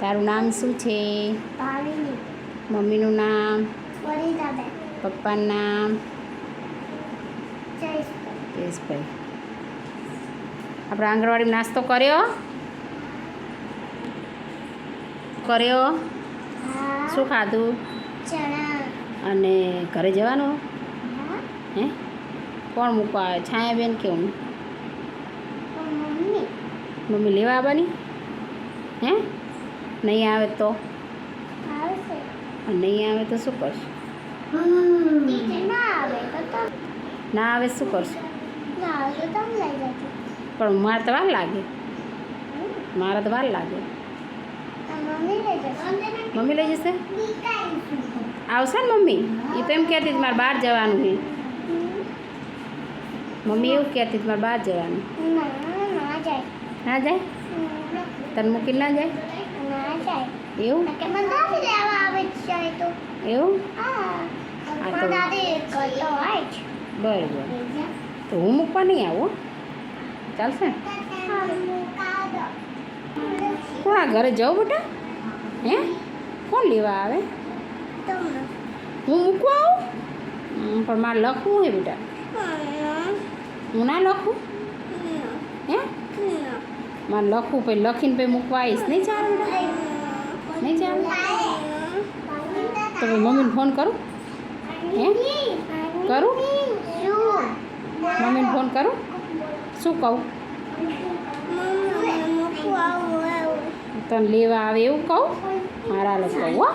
તારું નામ શું છે? ભાવિની. મમ્મીનું નામ? વનિતાબેન. પપ્પાનું નામ? જયેશભાઈ. જયેશભાઈ. આપણે આંગણવાડીમાં નાસ્તો કર્યો? હા. શું ખાધું? ચણા. અને ઘરે જવાનું? હા. હે કોણ મૂકવા આવે? છાયાબેન કે હું? મમ્મી. મમ્મી લેવા આવવાની? હે નહીં આવે તો? આવશે. નહીં આવે તો શું કરશું? ટીચર ના આવે તો ના આવે શું કરશું? ના આવે તો તમે લઈ જજો. પણ મારે તો વાર લાગે. મારે તો વાર લાગે. મમ્મી લઈ જશે. મમ્મી લઈ જશે? આવશે ને મમ્મી? એ તો એમ કહેતી હતી મારે બહાર જવાનું છે. મમ્મી એવું કહેતી હતી મારે બહાર જવાનું. ના જાય. ના જાય? તને મૂકીને ના જાય? ના જાય. એવું? કે મને દાદી લેવા આવે છે તો. એવું? હા. આ પણ તો દાદી કરતો હોય જ. બરાબર. તો હું મૂકવા નહીં આવું. ચાલશે ને? કોણ આ ઘરે જાઉં બેટા? હે કોણ લેવા આવે? હું મૂકવા આવું? પણ મારે લખવું હે બેટા. હું ના લખું? હે મારે લખવું પછી લખીને પછી મૂકવા આવીશ. નહીં ચાલે બેટા? નહીં ચાલે? તો પછી મમ્મીને ફોન કરું? હે કરું? મમ્મીને ફોન કરું? શું કહું? તને લેવા આવે એવું કહું? મારા લોકો કહું હો.